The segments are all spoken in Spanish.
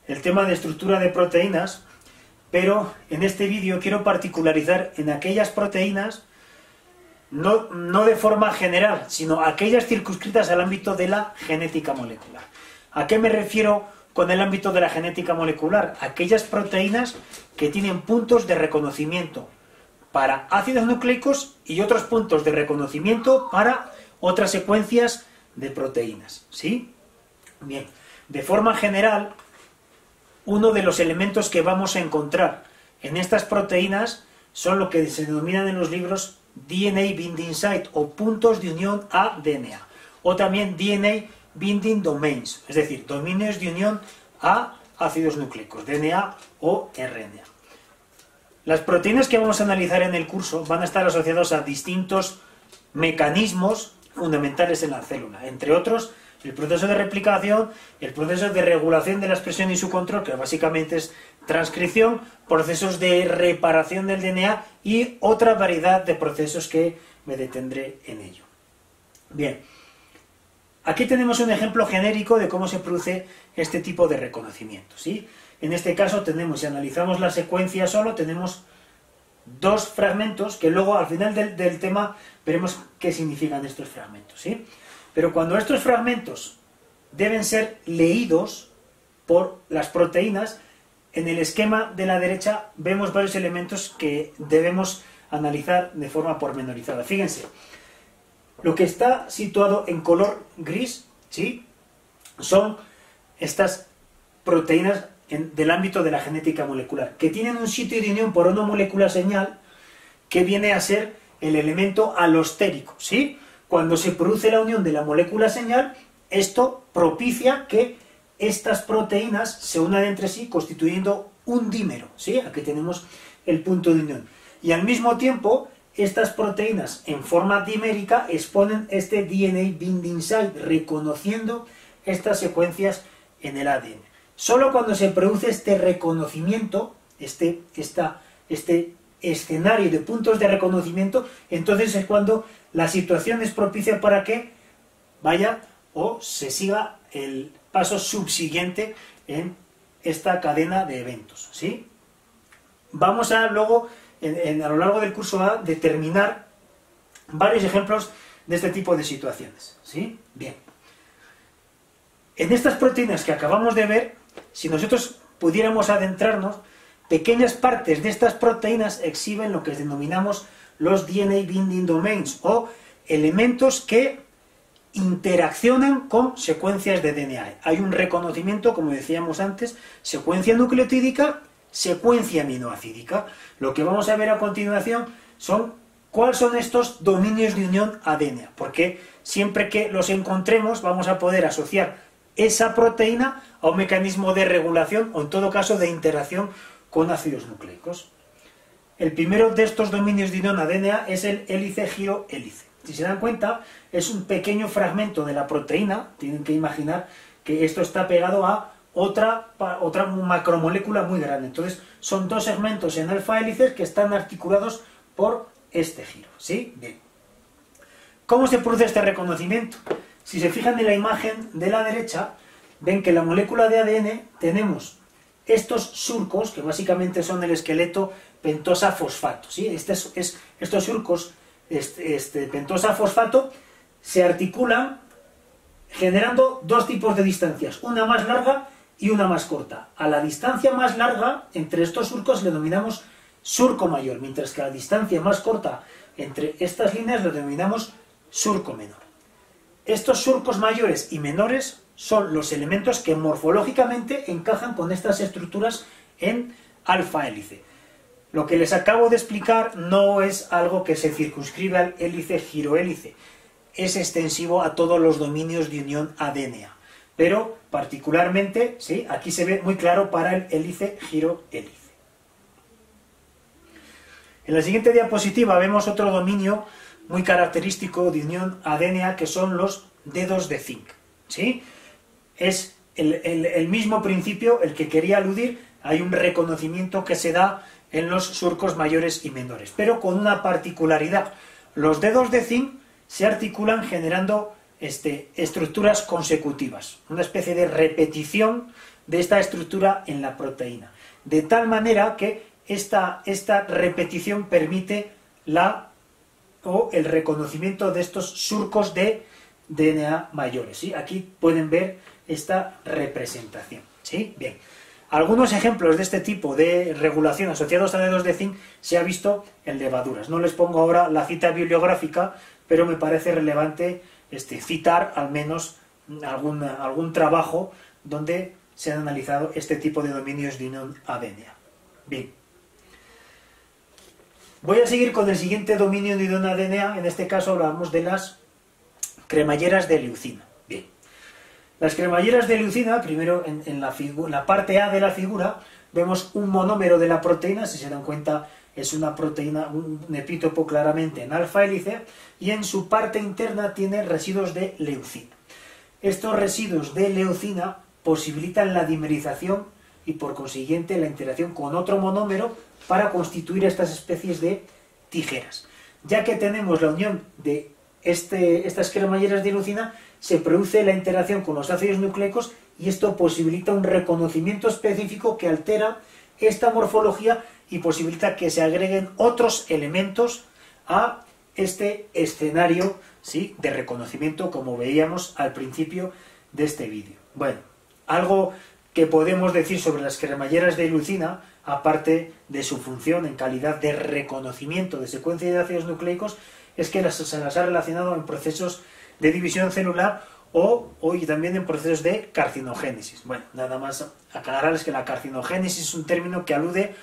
el tema de estructura de proteínas, pero en este vídeo quiero particularizar en aquellas proteínas, no de forma general, sino aquellas circunscritas al ámbito de la genética molecular. ¿A qué me refiero con el ámbito de la genética molecular? Aquellas proteínas que tienen puntos de reconocimiento para ácidos nucleicos y otros puntos de reconocimiento para otras secuencias de proteínas, ¿sí? Bien, de forma general, uno de los elementos que vamos a encontrar en estas proteínas son lo que se denominan en los libros DNA Binding Site o puntos de unión a DNA, o también DNA Binding Domains, es decir, dominios de unión a ácidos nucleicos, DNA o RNA. Las proteínas que vamos a analizar en el curso van a estar asociadas a distintos mecanismos fundamentales en la célula, entre otros el proceso de replicación, el proceso de regulación de la expresión y su control, que básicamente es transcripción, procesos de reparación del DNA y otra variedad de procesos que me detendré en ello. Bien, aquí tenemos un ejemplo genérico de cómo se produce este tipo de reconocimiento, ¿sí? En este caso tenemos, si analizamos la secuencia solo, tenemos dos fragmentos que luego al final del tema veremos qué significan estos fragmentos, ¿sí? Pero cuando estos fragmentos deben ser leídos por las proteínas, en el esquema de la derecha vemos varios elementos que debemos analizar de forma pormenorizada. Fíjense, lo que está situado en color gris, ¿sí?, son estas proteínas del ámbito de la genética molecular, que tienen un sitio de unión por una molécula señal que viene a ser el elemento alostérico, ¿sí? Cuando se produce la unión de la molécula señal, esto propicia que estas proteínas se unan entre sí constituyendo un dímero, ¿sí? Aquí tenemos el punto de unión. Y al mismo tiempo, estas proteínas en forma dimérica exponen este DNA Binding Site, reconociendo estas secuencias en el ADN. Solo cuando se produce este reconocimiento, este escenario de puntos de reconocimiento, entonces es cuando la situación es propicia para que vaya o se siga el paso subsiguiente en esta cadena de eventos, ¿sí? Vamos a luego, a lo largo del curso, a determinar varios ejemplos de este tipo de situaciones, ¿sí? Bien. En estas proteínas que acabamos de ver, si nosotros pudiéramos adentrarnos, pequeñas partes de estas proteínas exhiben lo que denominamos los DNA Binding Domains, o elementos que interaccionan con secuencias de DNA. Hay un reconocimiento, como decíamos antes, secuencia nucleotídica, secuencia aminoácidica. Lo que vamos a ver a continuación son cuáles son estos dominios de unión a DNA, porque siempre que los encontremos vamos a poder asociar esa proteína a un mecanismo de regulación o en todo caso de interacción con ácidos nucleicos. El primero de estos dominios de unión a DNA es el hélice-giro-hélice. Si se dan cuenta, es un pequeño fragmento de la proteína, tienen que imaginar que esto está pegado a otra macromolécula muy grande. Entonces, son dos segmentos en alfa-hélices que están articulados por este giro, ¿sí? Bien. ¿Cómo se produce este reconocimiento? Si se fijan en la imagen de la derecha, ven que en la molécula de ADN tenemos estos surcos, que básicamente son el esqueleto pentosa-fosfato, ¿sí? Estos surcos pentosa-fosfato se articulan generando dos tipos de distancias, una más larga y una más corta. A la distancia más larga entre estos surcos le denominamos surco mayor, mientras que a la distancia más corta entre estas líneas le denominamos surco menor. Estos surcos mayores y menores son los elementos que morfológicamente encajan con estas estructuras en alfa-hélice. Lo que les acabo de explicar no es algo que se circunscribe al hélice-girohélice, es extensivo a todos los dominios de unión a DNA, pero particularmente, ¿sí?, aquí se ve muy claro para el hélice-giro-hélice. En la siguiente diapositiva vemos otro dominio muy característico de unión a DNA, que son los dedos de zinc, ¿sí? Es el mismo principio el que quería aludir. Hay un reconocimiento que se da en los surcos mayores y menores, pero con una particularidad. Los dedos de zinc se articulan generando estructuras consecutivas, una especie de repetición de esta estructura en la proteína. De tal manera que esta repetición permite el reconocimiento de estos surcos de DNA mayores, ¿sí? Aquí pueden ver esta representación, ¿sí? Bien. Algunos ejemplos de este tipo de regulación asociados a dedos de zinc se ha visto en levaduras. No les pongo ahora la cita bibliográfica, pero me parece relevante citar al menos algún trabajo donde se han analizado este tipo de dominios de unión ADNA. Bien. Voy a seguir con el siguiente dominio de unión ADNA. En este caso hablamos de las cremalleras de leucina. Bien. Las cremalleras de leucina, primero en la parte A de la figura, vemos un monómero de la proteína. Si se dan cuenta, es una proteína, un epítopo claramente en alfa hélice, y en su parte interna tiene residuos de leucina. Estos residuos de leucina posibilitan la dimerización y por consiguiente la interacción con otro monómero para constituir estas especies de tijeras. Ya que tenemos la unión de estas cremalleras de leucina, se produce la interacción con los ácidos nucleicos y esto posibilita un reconocimiento específico que altera esta morfología y posibilita que se agreguen otros elementos a este escenario, ¿sí?, de reconocimiento, como veíamos al principio de este vídeo. Bueno, algo que podemos decir sobre las cremalleras de leucina, aparte de su función en calidad de reconocimiento de secuencia de ácidos nucleicos, es que se las ha relacionado en procesos de división celular y también en procesos de carcinogénesis. Bueno, nada más aclararles que la carcinogénesis es un término que alude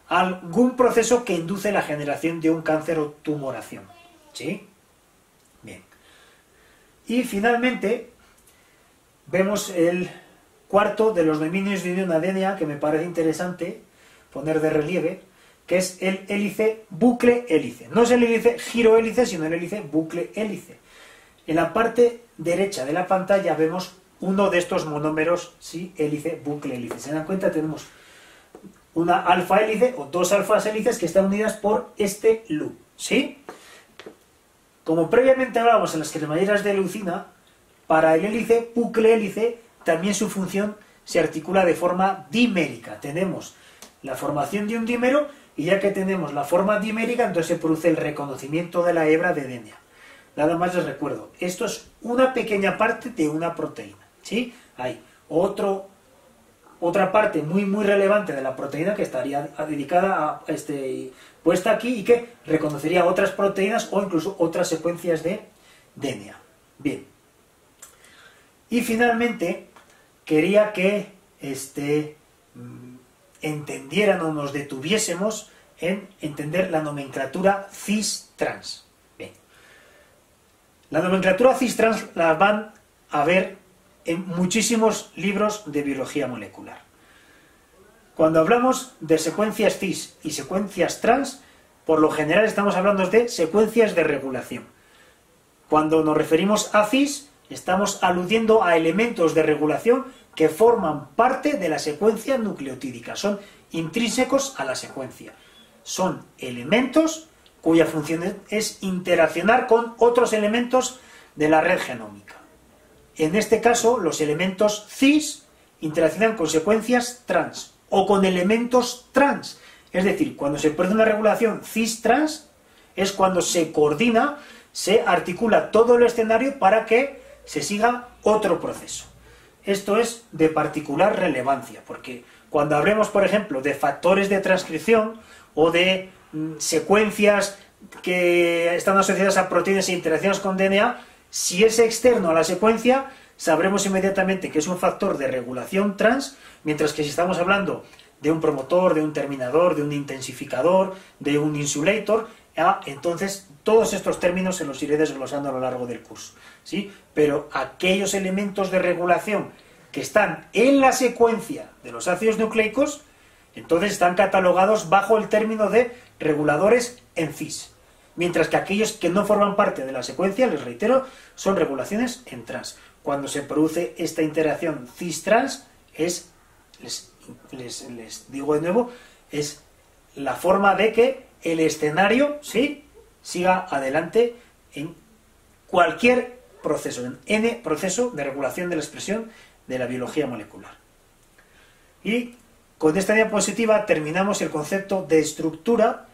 a algún proceso que induce la generación de un cáncer o tumoración. ¿Sí? Bien. Y finalmente vemos el cuarto de los dominios de unión ADNA que me parece interesante poner de relieve, que es el hélice bucle-hélice. No es el hélice giro-hélice, sino el hélice bucle-hélice. En la parte derecha de la pantalla vemos uno de estos monómeros, ¿sí?, hélice bucle-hélice. Se dan cuenta, tenemos una alfa-hélice o dos alfas-hélices que están unidas por este loop, ¿sí? Como previamente hablábamos en las cremalleras de leucina, para el hélice bucle-hélice también su función se articula de forma dimérica. Tenemos la formación de un dímero y ya que tenemos la forma dimérica, entonces se produce el reconocimiento de la hebra de DNA. Nada más les recuerdo, esto es una pequeña parte de una proteína, ¿sí? Hay otra parte muy relevante de la proteína que estaría dedicada puesta aquí y que reconocería otras proteínas o incluso otras secuencias de DNA. Bien. Y finalmente, quería que entendieran o nos detuviésemos en entender la nomenclatura cis-trans. Bien. La nomenclatura cis-trans la van a ver en muchísimos libros de biología molecular. Cuando hablamos de secuencias cis y secuencias trans, por lo general estamos hablando de secuencias de regulación. Cuando nos referimos a cis, estamos aludiendo a elementos de regulación que forman parte de la secuencia nucleotídica, son intrínsecos a la secuencia. Son elementos cuya función es interaccionar con otros elementos de la red genómica. En este caso, los elementos cis interaccionan con secuencias trans o con elementos trans. Es decir, cuando se produce una regulación cis-trans es cuando se coordina, se articula todo el escenario para que se siga otro proceso. Esto es de particular relevancia, porque cuando hablemos, por ejemplo, de factores de transcripción o de secuencias que están asociadas a proteínas e interacciones con DNA, si es externo a la secuencia, sabremos inmediatamente que es un factor de regulación trans, mientras que si estamos hablando de un promotor, de un terminador, de un intensificador, de un insulator, entonces todos estos términos se los iré desglosando a lo largo del curso, ¿sí? Pero aquellos elementos de regulación que están en la secuencia de los ácidos nucleicos, entonces están catalogados bajo el término de reguladores en cis, mientras que aquellos que no forman parte de la secuencia, les reitero, son regulaciones en trans. Cuando se produce esta interacción cis-trans, les digo de nuevo, es la forma de que el escenario, ¿sí?, siga adelante en cualquier proceso, en N proceso de regulación de la expresión de la biología molecular. Y con esta diapositiva terminamos el concepto de estructura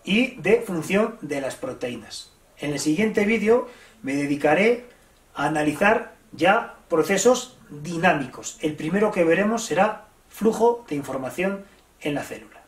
y de función de las proteínas. En el siguiente vídeo me dedicaré a analizar ya procesos dinámicos. El primero que veremos será flujo de información en la célula.